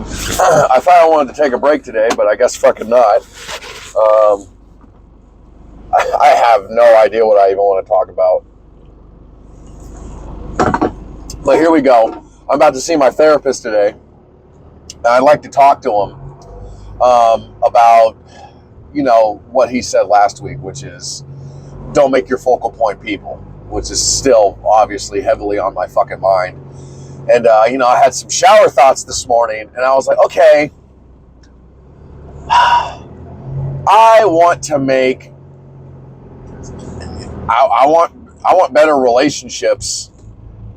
I thought I wanted to take a break today, but I guess fucking not. I have no idea what I even want to talk about. But here we go. I'm about to see my therapist today. And I'd like to talk to him about, what he said last week, which is don't make your focal point people, which is still obviously heavily on my fucking mind. And, I had some shower thoughts this morning, and I was like, okay, I want to make, I want better relationships,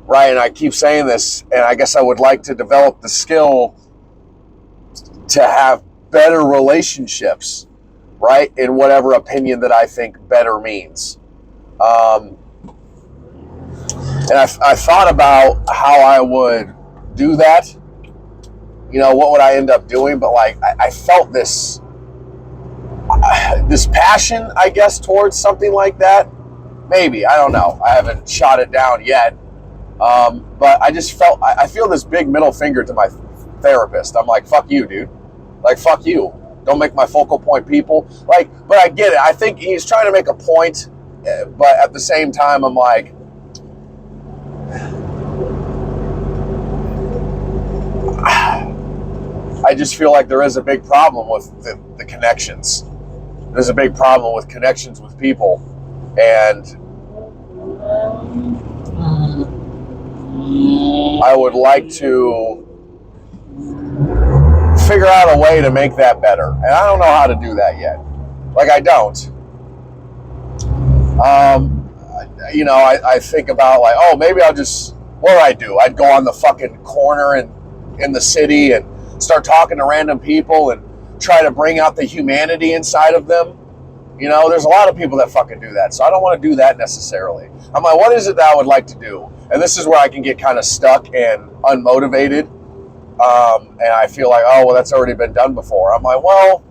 right? And I keep saying this, and I guess I would like to develop the skill to have better relationships, right? In whatever opinion that I think better means. And I thought about how I would do that. What would I end up doing? But I felt this passion, I guess, towards something like that. Maybe, I don't know. I haven't shot it down yet. But I just I feel this big middle finger to my therapist. I'm like, fuck you, dude. Like, fuck you. Don't make my focal point people. But I get it. I think he's trying to make a point. But at the same time, I'm like, I just feel like there is a big problem with the connections. There's a big problem with connections with people. And I would like to figure out a way to make that better. And I don't know how to do that yet. I don't. I think about maybe I'll just, what would I do? I'd go on the fucking corner in the city and start talking to random people and try to bring out the humanity inside of them. There's a lot of people that fucking do that. So I don't want to do that necessarily. I'm like, what is it that I would like to do? And this is where I can get kind of stuck and unmotivated. And I feel like, that's already been done before. I'm like, well,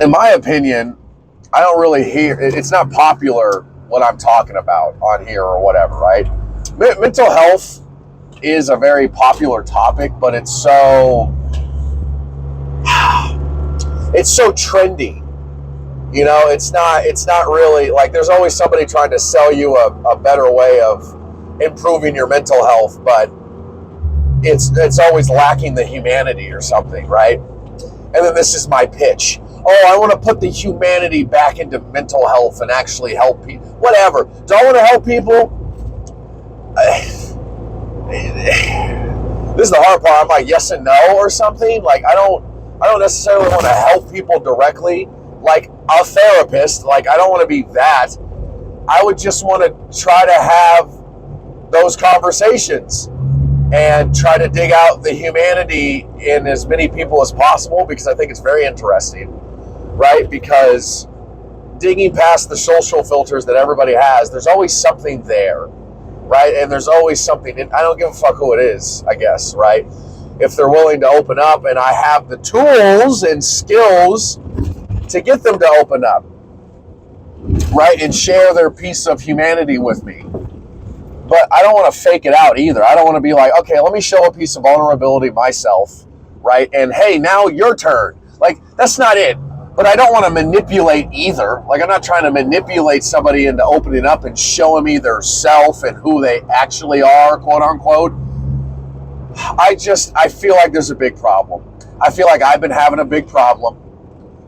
in my opinion, I don't really hear, it's not popular what I'm talking about on here or whatever, right? Mental health is a very popular topic, but it's so trendy. It's not really, there's always somebody trying to sell you a better way of improving your mental health, but it's always lacking the humanity or something, right? And then this is my pitch. I want to put the humanity back into mental health and actually help people. Whatever. Do I want to help people? This is the hard part. I'm like yes and no or something. I don't necessarily want to help people directly. Like a therapist. I don't want to be that. I would just want to try to have those conversations and try to dig out the humanity in as many people as possible, because I think it's very interesting, right? Because digging past the social filters that everybody has, there's always something there, right? And there's always something, and I don't give a fuck who it is, I guess, right? If they're willing to open up and I have the tools and skills to get them to open up, right? And share their piece of humanity with me. But I don't want to fake it out either. I don't want to be like, okay, let me show a piece of vulnerability myself, right? And hey, now your turn. That's not it. But I don't want to manipulate either. I'm not trying to manipulate somebody into opening up and showing me their self and who they actually are, quote unquote. I feel like there's a big problem. I feel like I've been having a big problem,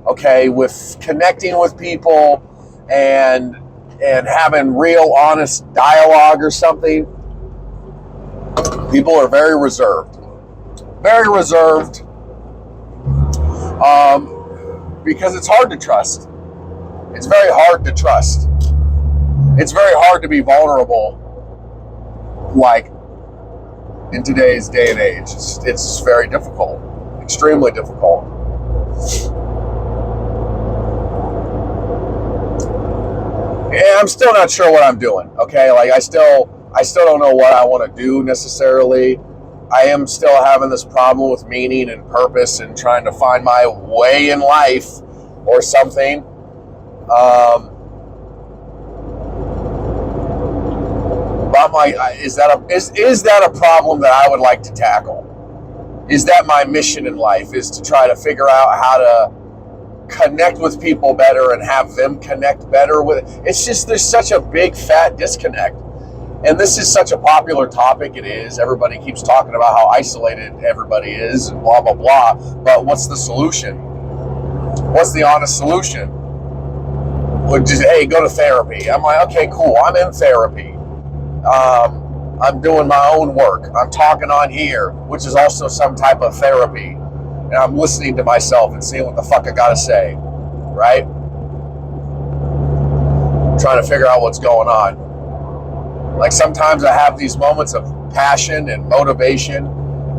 okay, with connecting with people and having real honest dialogue or something. People are very reserved. Very reserved. Because it's hard to trust. It's very hard to trust. It's very hard to be vulnerable, in today's day and age. It's very difficult. Extremely difficult. Yeah, I'm still not sure what I'm doing, okay? I still don't know what I want to do necessarily. I am still having this problem with meaning and purpose and trying to find my way in life or something. But I'm like, is that a problem that I would like to tackle? is that my mission in life, is to try to figure out how to connect with people better and have them connect better with it. It's just, there's such a big fat disconnect. And this is such a popular topic. It is. Everybody keeps talking about how isolated everybody is and blah, blah, blah. But what's the solution? What's the honest solution? Would just, hey, go to therapy. I'm like, okay, cool. I'm in therapy. I'm doing my own work. I'm talking on here, which is also some type of therapy. And I'm listening to myself and seeing what the fuck I gotta say, right? Trying to figure out what's going on. Like sometimes I have these moments of passion and motivation,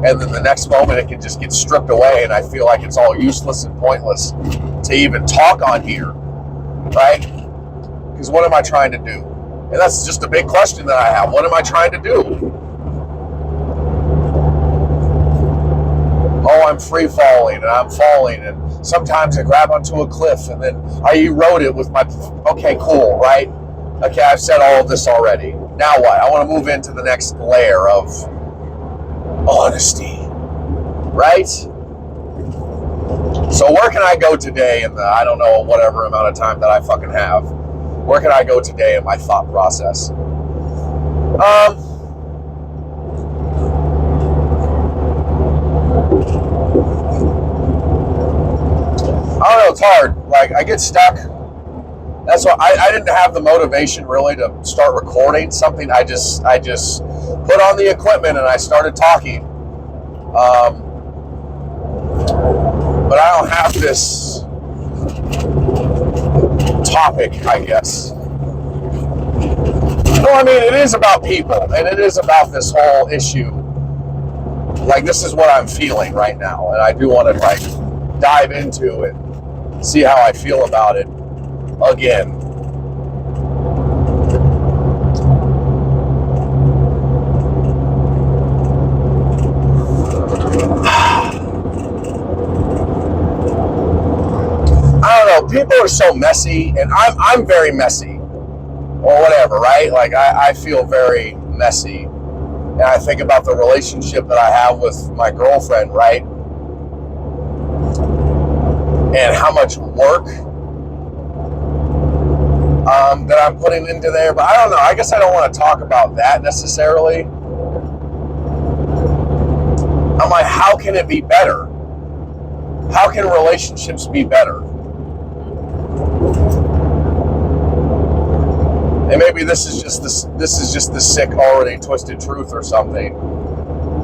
and then the next moment it can just get stripped away and I feel like it's all useless and pointless to even talk on here, right? Because what am I trying to do? And that's just a big question that I have. What am I trying to do? Oh, I'm free falling and I'm falling, and sometimes I grab onto a cliff and then I erode it with my, okay, cool, right? Okay, I've said all of this already. Now what? I want to move into the next layer of honesty, right? So where can I go today in the, I don't know, whatever amount of time that I fucking have? Where can I go today in my thought process? I don't know, it's hard. Like, I get stuck. That's why I didn't have the motivation really to start recording something. I just put on the equipment and I started talking. But I don't have this topic, I guess. No, I mean, it is about people, and it is about this whole issue. Like, this is what I'm feeling right now, and I do want to, like, dive into it, see how I feel about it again. I don't know, people are so messy, and I'm very messy, or whatever, right? Like, I feel very messy, and I think about the relationship that I have with my girlfriend, right? And how much work that I'm putting into there. But I don't know, I guess I don't want to talk about that necessarily. I'm like, how can it be better? How can relationships be better? And maybe this is just the sick, already twisted truth or something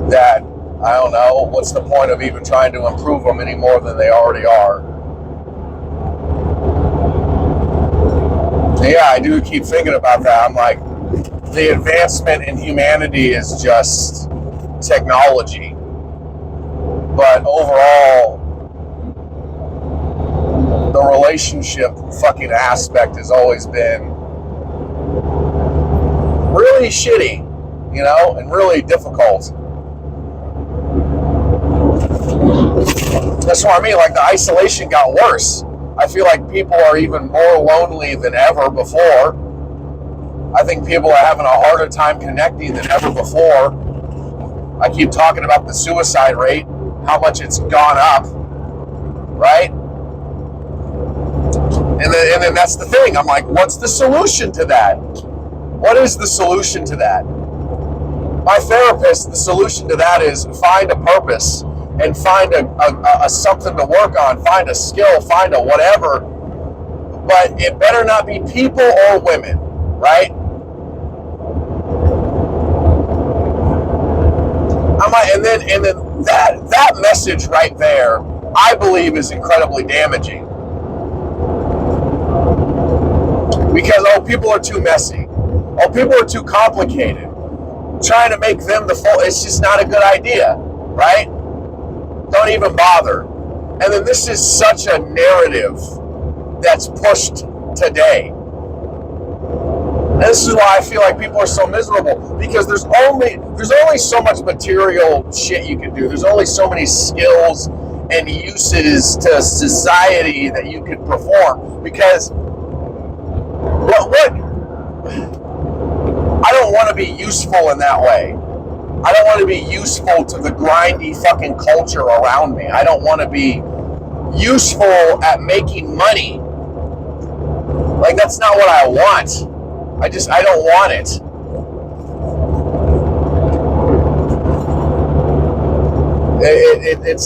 that, I don't know, what's the point of even trying to improve them any more than they already are? Yeah, I do keep thinking about that. I'm like, the advancement in humanity is just technology. But overall, the relationship fucking aspect has always been really shitty, you know, and really difficult. That's what I mean, like the isolation got worse. I feel like people are even more lonely than ever before. I think people are having a harder time connecting than ever before. I keep talking about the suicide rate, how much it's gone up, right? And then that's the thing. I'm like, what's the solution to that? What is the solution to that? My therapist, the solution to that is find a purpose and find a something to work on, find a skill, find a whatever. But it better not be people or women, right? I'm like, and then that message right there, I believe, is incredibly damaging. Because, oh, people are too messy. Oh, people are too complicated. Trying to make them the full, it's just not a good idea, right? Don't even bother. And then this is such a narrative that's pushed today. And this is why I feel like people are so miserable, because there's only so much material shit you can do. There's only so many skills and uses to society that you can perform. Because what I don't want to be useful in that way. I don't want to be useful to the grindy fucking culture around me. I don't want to be useful at making money. Like, that's not what I want. I don't want it. It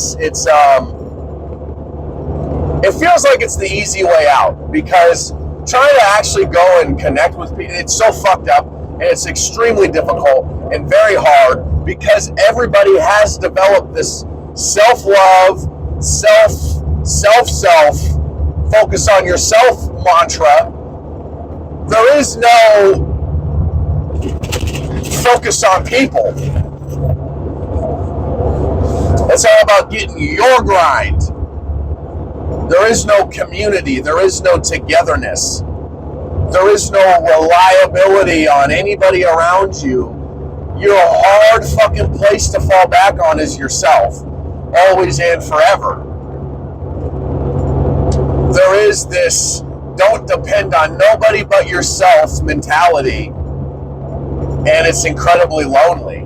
feels like it's the easy way out, because trying to actually go and connect with people, it's so fucked up, and it's extremely difficult and very hard, because everybody has developed this self-love, self, focus on yourself mantra. There is no focus on people. It's all about getting your grind. There is no community. There is no togetherness. There is no reliability on anybody around you. Your hard fucking place to fall back on is yourself, always and forever. There is this don't depend on nobody but yourself mentality, and it's incredibly lonely.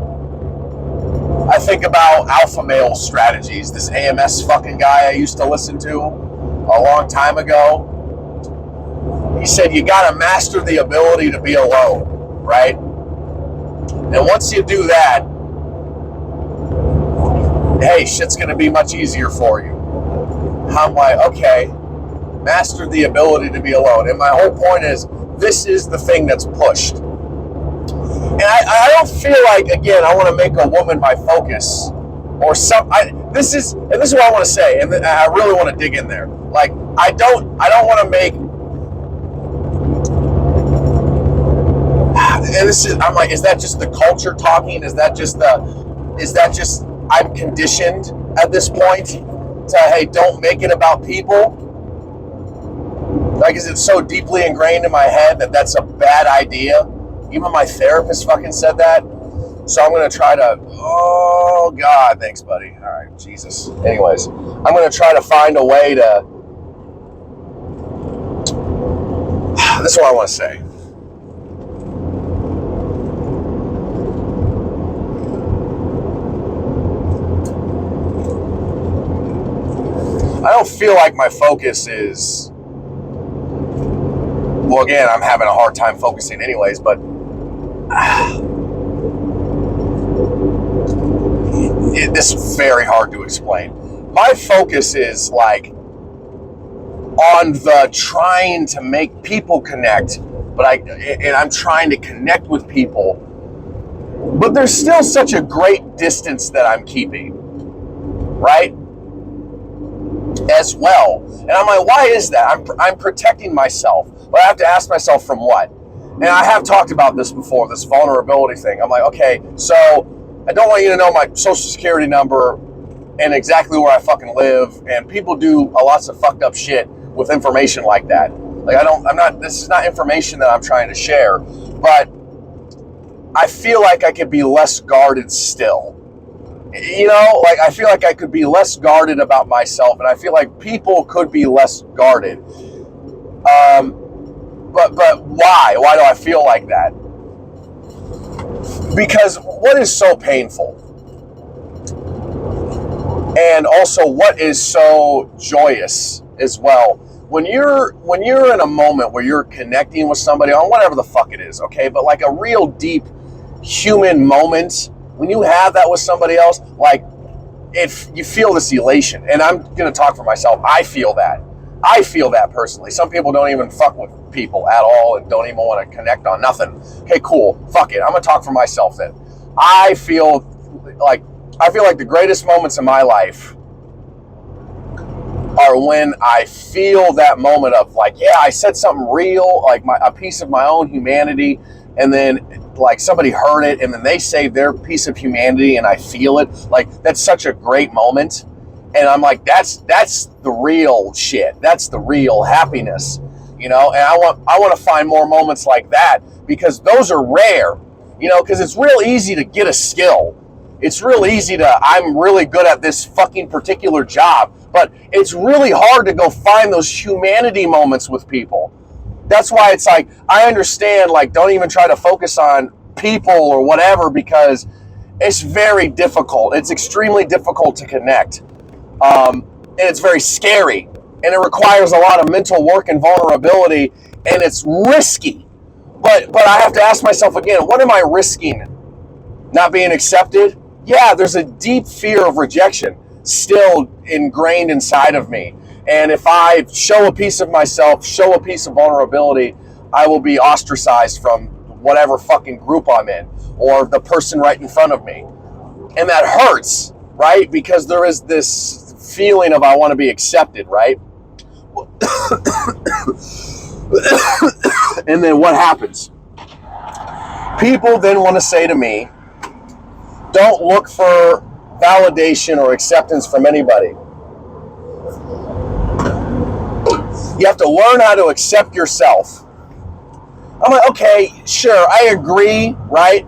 I think about alpha male strategies. This AMS fucking guy I used to listen to a long time ago. He said you gotta master the ability to be alone, right? And once you do that, hey, shit's gonna be much easier for you. I'm like, okay, master the ability to be alone. And my whole point is, this is the thing that's pushed. And I don't feel like, again, I want to make a woman my focus or some. This is what I want to say, and I really want to dig in there. Like, I don't want to make. And this is, I'm like, is that just the culture talking? Is that just I'm conditioned at this point to, hey, don't make it about people? Like, is it so deeply ingrained in my head that that's a bad idea? Even my therapist fucking said that. So I'm going to try to, oh God, thanks buddy. All right, Jesus. Anyways, I'm going to try to find a way to, this is what I want to say. I don't feel like my focus is, well, again, I'm having a hard time focusing anyways, but this is very hard to explain. My focus is like on the trying to make people connect, but I'm trying to connect with people, but there's still such a great distance that I'm keeping, right? As well. And I'm like, why is that? I'm protecting myself, but I have to ask myself, from what? And I have talked about this before, this vulnerability thing. I'm like, okay, so I don't want you to know my social security number and exactly where I fucking live. And people do lots of fucked up shit with information like that. Like, this is not information that I'm trying to share, but I feel like I could be less guarded still. You know, like, I feel like I could be less guarded about myself, and I feel like people could be less guarded. But why? Why do I feel like that? Because what is so painful? And also, what is so joyous as well? When you're in a moment where you're connecting with somebody on whatever the fuck it is, okay? But like a real deep human moment, when you have that with somebody else, like, if you feel this elation, and I'm going to talk for myself, I feel that personally. Some people don't even fuck with people at all and don't even want to connect on nothing. Okay, cool. Fuck it. I'm going to talk for myself then. I feel like the greatest moments in my life are when I feel that moment of like, yeah, I said something real, like a piece of my own humanity, and then like somebody heard it and then they say their piece of humanity and I feel it. Like, that's such a great moment. And I'm like, that's the real shit. That's the real happiness, you know? And I want to find more moments like that, because those are rare, you know, because it's real easy to get a skill. It's real easy I'm really good at this fucking particular job, but it's really hard to go find those humanity moments with people. That's why it's like, I understand, like, don't even try to focus on people or whatever, because It's very difficult. It's extremely difficult to connect. And it's very scary. And it requires a lot of mental work and vulnerability. And it's risky. But I have to ask myself again, what am I risking? Not being accepted? Yeah, there's a deep fear of rejection still ingrained inside of me. And if I show a piece of myself, show a piece of vulnerability, I will be ostracized from whatever fucking group I'm in or the person right in front of me. And that hurts, right? Because there is this feeling of I want to be accepted, right? And then what happens? People then want to say to me, don't look for validation or acceptance from anybody. You have to learn how to accept yourself. I'm like, okay, sure, I agree, right?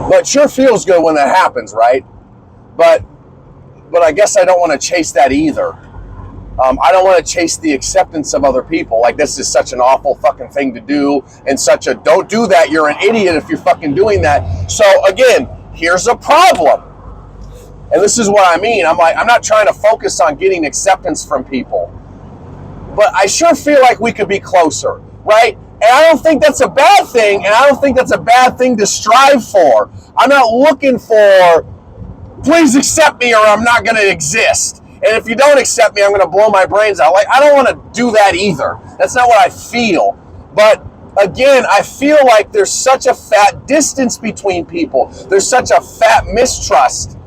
But it sure feels good when that happens, right? But I guess I don't want to chase that either. I don't want to chase the acceptance of other people. Like, this is such an awful fucking thing to do, and such a, don't do that, you're an idiot if you're fucking doing that. So again, here's a problem. And this is what I mean. I'm like, I'm not trying to focus on getting acceptance from people, but I sure feel like we could be closer, right? And I don't think that's a bad thing, and I don't think that's a bad thing to strive for. I'm not looking for, please accept me or I'm not going to exist. And if you don't accept me, I'm going to blow my brains out. Like, I don't want to do that either. That's not what I feel. But again, I feel like there's such a fat distance between people. There's such a fat mistrust.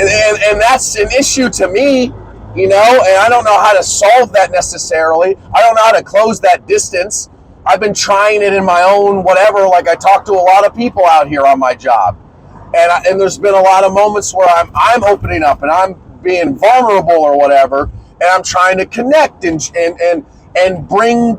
And that's an issue to me, you know, and I don't know how to solve that necessarily. I don't know how to close that distance. I've been trying it in my own whatever, like I talk to a lot of people out here on my job. And there's been a lot of moments where I'm opening up and I'm being vulnerable or whatever, and I'm trying to connect and bring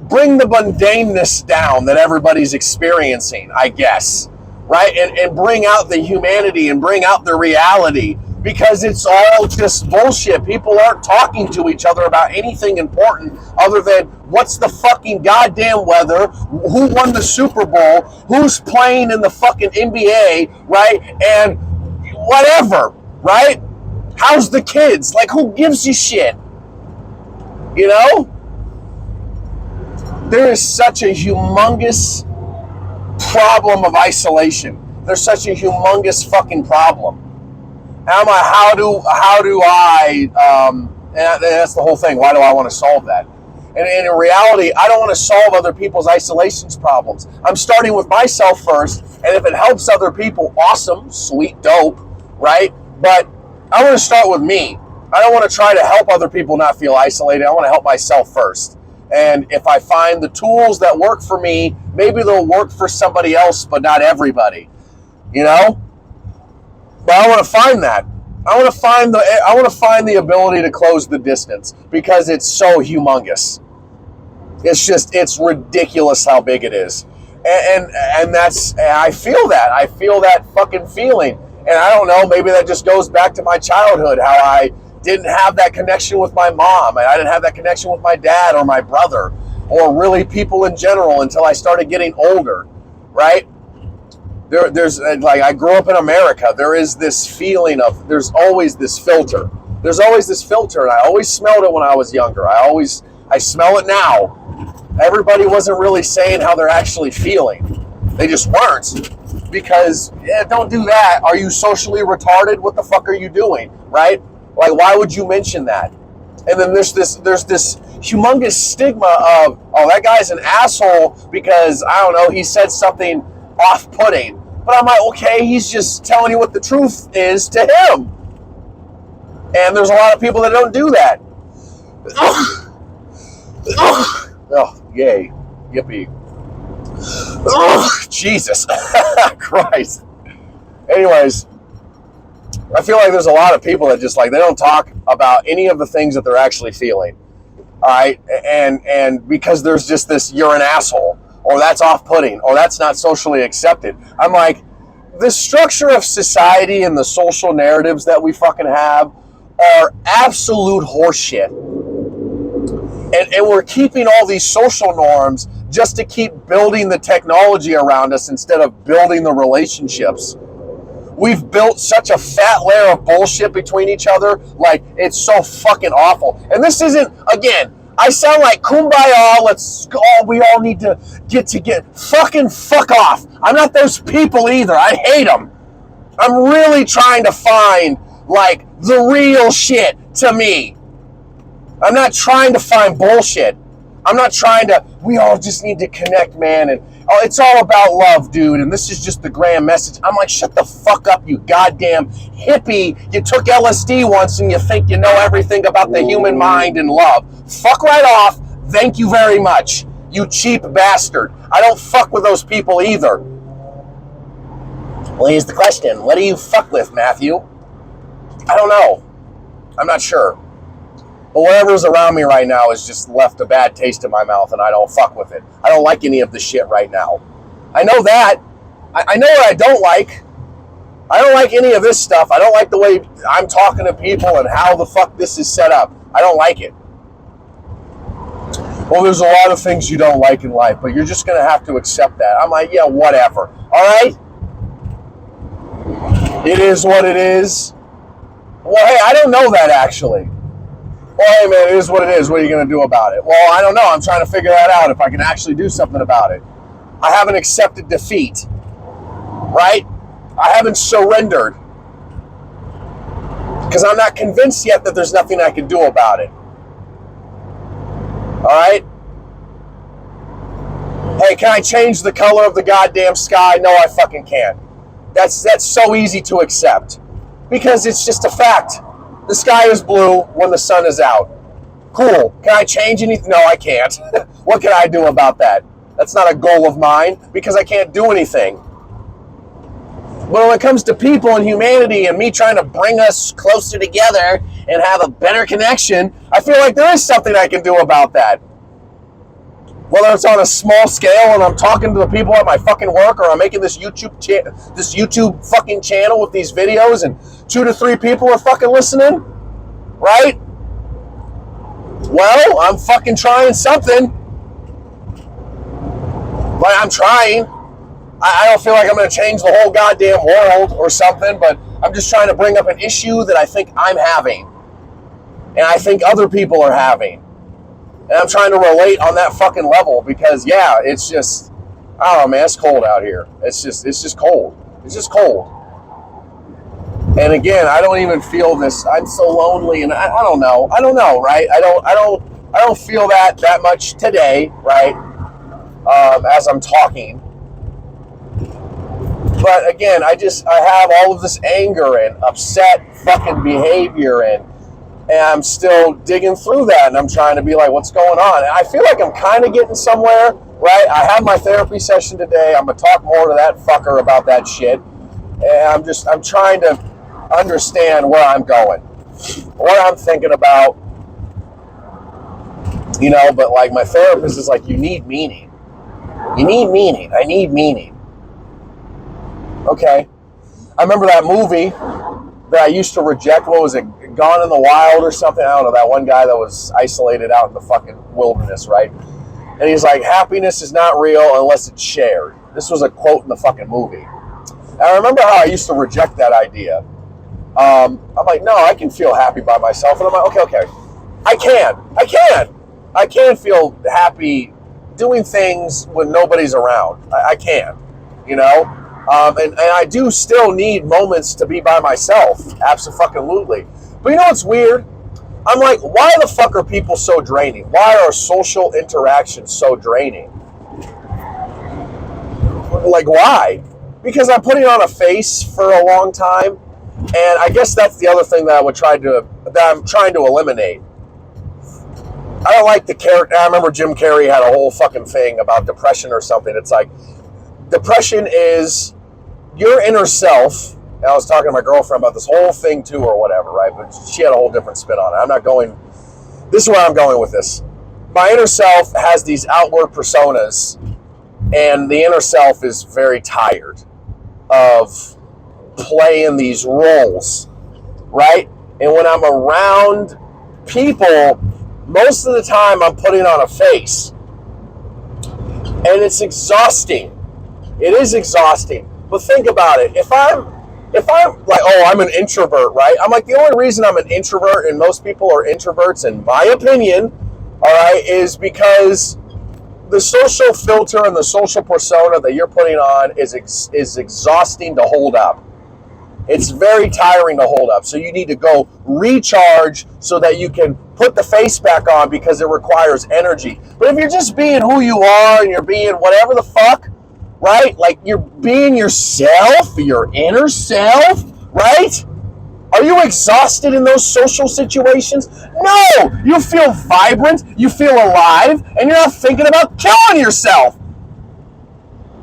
the mundaneness down that everybody's experiencing, I guess. Right? And bring out the humanity and bring out the reality, because it's all just bullshit. People aren't talking to each other about anything important other than what's the fucking goddamn weather, who won the Super Bowl, who's playing in the fucking NBA, right? And whatever, right? How's the kids? Like, who gives you shit? You know? There is such a humongous problem of isolation. There's such a humongous fucking problem. And I'm like, how do I, and that's the whole thing. Why do I want to solve that? And in reality, I don't want to solve other people's isolations problems. I'm starting with myself first, and if it helps other people, awesome, sweet, dope, right? But I want to start with me. I don't want to try to help other people not feel isolated. I want to help myself first. And if I find the tools that work for me, maybe they'll work for somebody else, but not everybody, you know? But I want to find that. I want to find the ability to close the distance, because it's so humongous. It's ridiculous how big it is. And I feel that fucking feeling. And I don't know, maybe that just goes back to my childhood, how I didn't have that connection with my mom, and I didn't have that connection with my dad or my brother, or really people in general, until I started getting older, right? There's like, I grew up in America. There is this feeling of, there's always this filter. There's always this filter, and I always smelled it when I was younger. I smell it now. Everybody wasn't really saying how they're actually feeling. They just weren't. Because, yeah, don't do that. Are you socially retarded? What the fuck are you doing, right? Like, why would you mention that? And then there's this humongous stigma of, oh, that guy's an asshole because, I don't know, he said something off-putting. But I'm like, okay, he's just telling you what the truth is to him. And there's a lot of people that don't do that. Oh, yay. Yippee. Oh, Jesus Christ. Anyways, I feel like there's a lot of people that just, like, they don't talk about any of the things that they're actually feeling. All right? And because there's just this, you're an asshole, or that's off-putting, or that's not socially accepted. I'm like, the structure of society and the social narratives that we fucking have are absolute horseshit. And we're keeping all these social norms just to keep building the technology around us instead of building the relationships. We've built such a fat layer of bullshit between each other, like it's so fucking awful. And this isn't, again, I sound like kumbaya, let's go, we all need to get fucking fuck off. I'm not those people either. I hate them. I'm really trying to find like the real shit to me. I'm not trying to find bullshit. I'm not trying to, we all just need to connect, man. And oh, it's all about love, dude. And this is just the grand message. I'm like, shut the fuck up, you goddamn hippie. You took LSD once and you think you know everything about the human mind and love. Fuck right off. Thank you very much, you cheap bastard. I don't fuck with those people either. Well, here's the question. What do you fuck with, Matthew? I don't know. I'm not sure. But whatever's around me right now has just left a bad taste in my mouth, and I don't fuck with it. I don't like any of the shit right now. I know that. I know what I don't like. I don't like any of this stuff. I don't like the way I'm talking to people and how the fuck this is set up. I don't like it. Well, there's a lot of things you don't like in life, but you're just going to have to accept that. I'm like, yeah, whatever. All right? It is what it is. Well, hey, I don't know that actually. Well, hey, man, it is what it is. What are you going to do about it? Well, I don't know. I'm trying to figure that out if I can actually do something about it. I haven't accepted defeat, right? I haven't surrendered because I'm not convinced yet that there's nothing I can do about it. All right? Hey, can I change the color of the goddamn sky? No, I fucking can't. That's so easy to accept because it's just a fact. The sky is blue when the sun is out. Cool. Can I change anything? No, I can't. What can I do about that? That's not a goal of mine because I can't do anything. But when it comes to people and humanity and me trying to bring us closer together and have a better connection, I feel like there is something I can do about that. Whether it's on a small scale and I'm talking to the people at my fucking work, or I'm making this YouTube fucking channel with these videos and 2 to 3 people are fucking listening, right? Well, I'm fucking trying something. But I'm trying. I don't feel like I'm going to change the whole goddamn world or something, but I'm just trying to bring up an issue that I think I'm having. And I think other people are having. And I'm trying to relate on that fucking level because, yeah, it's just, I don't know, man, it's cold out here. It's just cold. It's just cold. And again, I don't even feel this. I'm so lonely, and I don't know. I don't know, right? I don't feel that much today, right? As I'm talking. But again, I have all of this anger and upset fucking behavior, and I'm still digging through that, and I'm trying to be like, what's going on? And I feel like I'm kind of getting somewhere, right? I have my therapy session today. I'm going to talk more to that fucker about that shit. And I'm trying to understand where I'm going, what I'm thinking about, you know, but like my therapist is like, you need meaning. You need meaning. I need meaning. Okay. I remember that movie that I used to reject. What was it? Gone in the Wild or something? I don't know. That one guy that was isolated out in the fucking wilderness, right? And he's like, happiness is not real unless it's shared. This was a quote in the fucking movie. And I remember how I used to reject that idea. I'm like, no, I can feel happy by myself. And I'm like, okay. I can feel happy doing things when nobody's around. I can, you know? And I do still need moments to be by myself. Absolutely. But you know what's weird? I'm like, why the fuck are people so draining? Why are social interactions so draining? Like, why? Because I'm putting on a face for a long time. And I guess that's the other thing that I'm trying to eliminate. I don't like the character. I remember Jim Carrey had a whole fucking thing about depression or something. It's like, depression is your inner self. And I was talking to my girlfriend about this whole thing too, or whatever, right? But she had a whole different spin on it. This is where I'm going with this. My inner self has these outward personas, and the inner self is very tired of playing these roles, right? And when I'm around people, most of the time I'm putting on a face. And it's exhausting. It is exhausting. But think about it. If I'm like, oh, I'm an introvert, right? I'm like, the only reason I'm an introvert and most people are introverts, in my opinion, all right, is because the social filter and the social persona that you're putting on is exhausting to hold up. It's very tiring to hold up. So you need to go recharge so that you can put the face back on, because it requires energy. But if you're just being who you are and you're being whatever the fuck, right? Like you're being yourself, your inner self, right? Are you exhausted in those social situations? No! You feel vibrant, you feel alive, and you're not thinking about killing yourself.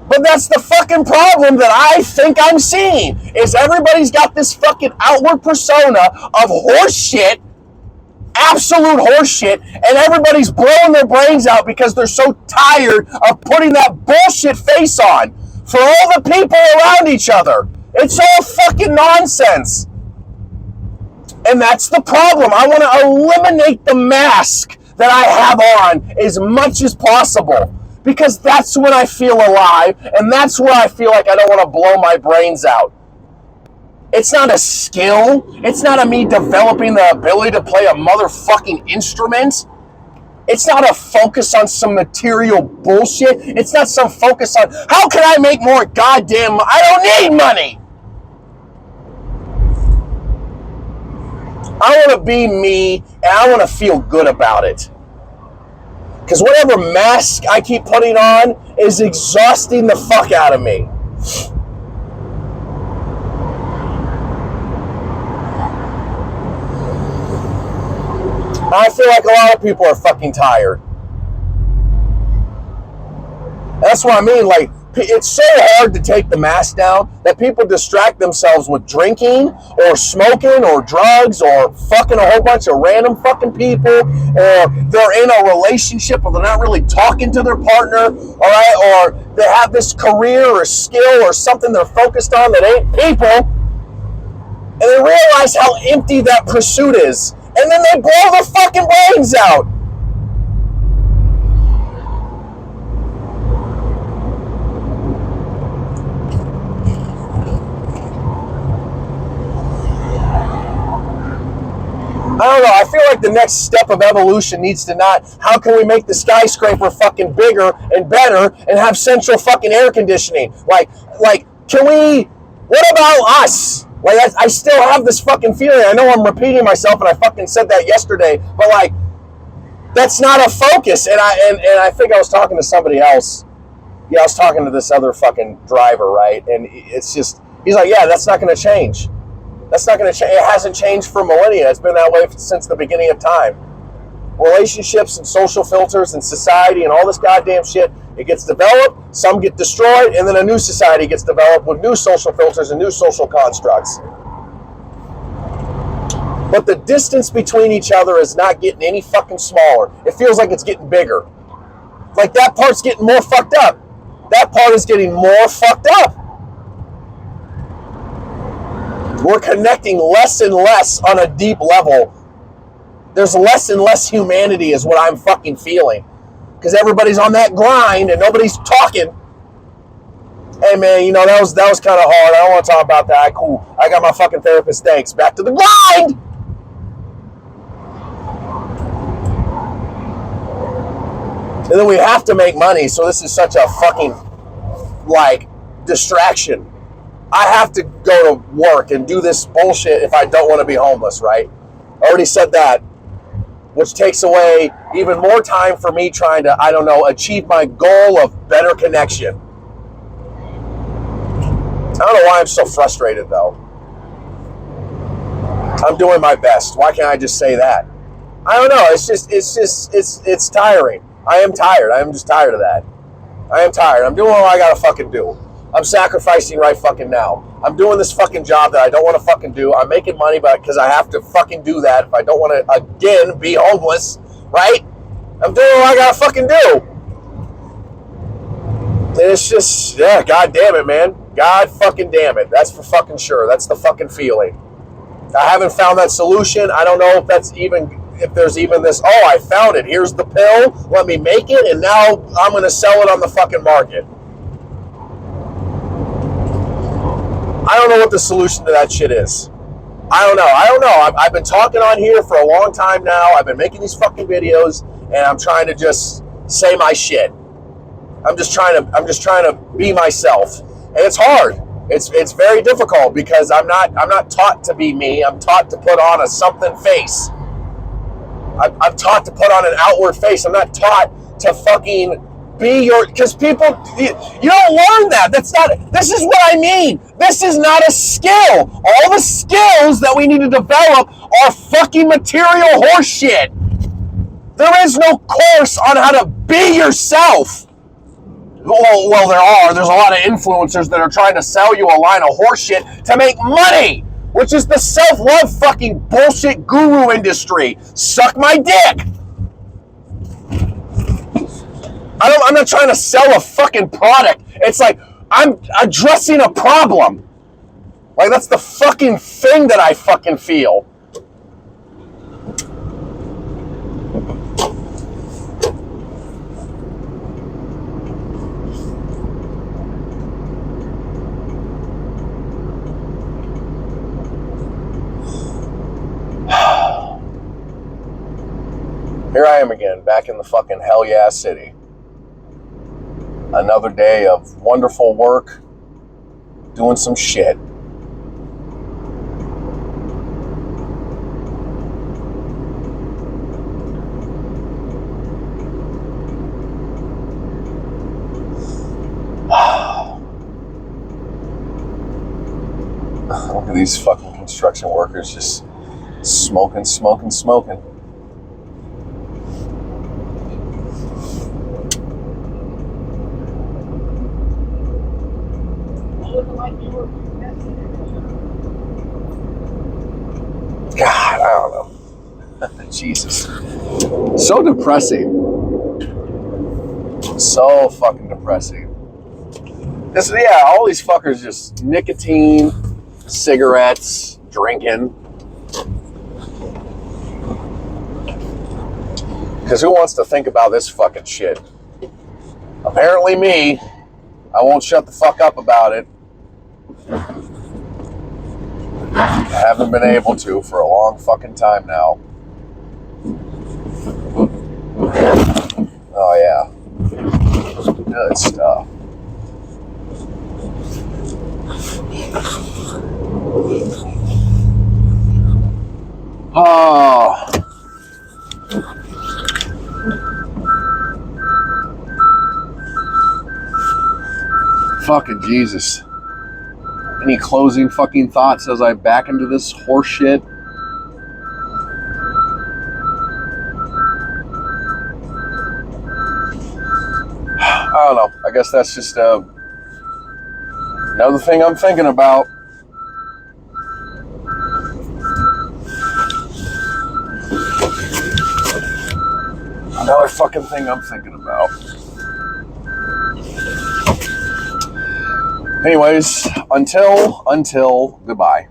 But that's the fucking problem that I think I'm seeing, is everybody's got this fucking outward persona of horse shit, absolute horse shit, and everybody's blowing their brains out because they're so tired of putting that bullshit face on for all the people around each other. It's all fucking nonsense. And that's the problem. I want to eliminate the mask that I have on as much as possible, because that's when I feel alive, and that's where I feel like I don't want to blow my brains out. It's not a skill. It's not a me developing the ability to play a motherfucking instrument. It's not a focus on some material bullshit. It's not some focus on, how can I make more goddamn, I don't need money. I want to be me, and I want to feel good about it. Because whatever mask I keep putting on is exhausting the fuck out of me. I feel like a lot of people are fucking tired. That's what I mean. Like, it's so hard to take the mask down that people distract themselves with drinking or smoking or drugs or fucking a whole bunch of random fucking people, or they're in a relationship but they're not really talking to their partner, all right, or they have this career or skill or something they're focused on that ain't people, and they realize how empty that pursuit is, and then they blow their fucking brains out. I don't know. I feel like the next step of evolution needs to not, how can we make the skyscraper fucking bigger and better and have central fucking air conditioning? Like, can we, what about us? Like, I still have this fucking feeling. I know I'm repeating myself, and I fucking said that yesterday, but like, that's not a focus. And I think I was talking to somebody else. Yeah, I was talking to this other fucking driver, right? And it's just, he's like, yeah, that's not going to change. That's not going to change. It hasn't changed for millennia. It's been that way since the beginning of time. Relationships and social filters and society and all this goddamn shit, it gets developed, some get destroyed, and then a new society gets developed with new social filters and new social constructs. But the distance between each other is not getting any fucking smaller. It feels like it's getting bigger. Like that part's getting more fucked up. That part is getting more fucked up. We're connecting less and less on a deep level. There's less and less humanity is what I'm fucking feeling. Because everybody's on that grind and nobody's talking. Hey man, you know, that was kind of hard. I don't want to talk about that. Cool. I got my fucking therapist. Thanks. Back to the grind! And then we have to make money, so this is such a fucking, like, distraction. I have to go to work and do this bullshit if I don't want to be homeless, right? I already said that, which takes away even more time for me trying to, I don't know, achieve my goal of better connection. I don't know why I'm so frustrated, though. I'm doing my best. Why can't I just say that? I don't know. It's tiring. I am tired. I am just tired of that. I am tired. I'm doing what I gotta fucking do. I'm sacrificing right fucking now. I'm doing this fucking job that I don't want to fucking do. I'm making money because I have to fucking do that if I don't want to, again, be homeless, right? I'm doing what I gotta fucking do. And it's just, yeah, god damn it, man. God fucking damn it. That's for fucking sure. That's the fucking feeling. I haven't found that solution. I don't know if that's even if there's even this, oh, I found it, here's the pill, let me make it, and now I'm going to sell it on the fucking market. I don't know what the solution to that shit is. I don't know. I've been talking on here for a long time now. I've been making these fucking videos, and I'm trying to just say my shit. I'm just trying to be myself, and it's hard. It's very difficult because I'm not taught to be me. I'm taught to put on a something face. I'm taught to put on an outward face. I'm not taught to fucking be your, because people, you don't learn that. This is what I mean. This is not a skill. All the skills that we need to develop are fucking material horseshit. There is no course on how to be yourself. Well, there are. There's a lot of influencers that are trying to sell you a line of horseshit to make money, which is the self-love fucking bullshit guru industry. Suck my dick. I'm not trying to sell a fucking product. It's like I'm addressing a problem. Like, that's the fucking thing that I fucking feel. Here I am again, back in the fucking hell yeah city. Another day of wonderful work, doing some shit. Look at these fucking construction workers just smoking. God, I don't know. Jesus. So depressing. So fucking depressing. All these fuckers just nicotine, cigarettes, drinking. Because who wants to think about this fucking shit? Apparently me. I won't shut the fuck up about it. I haven't been able to for a long fucking time now. Oh yeah. Good stuff. Oh. Fucking Jesus. Any closing fucking thoughts as I back into this horse shit? I don't know. I guess that's just another thing I'm thinking about. Another fucking thing I'm thinking about. Anyways, until goodbye.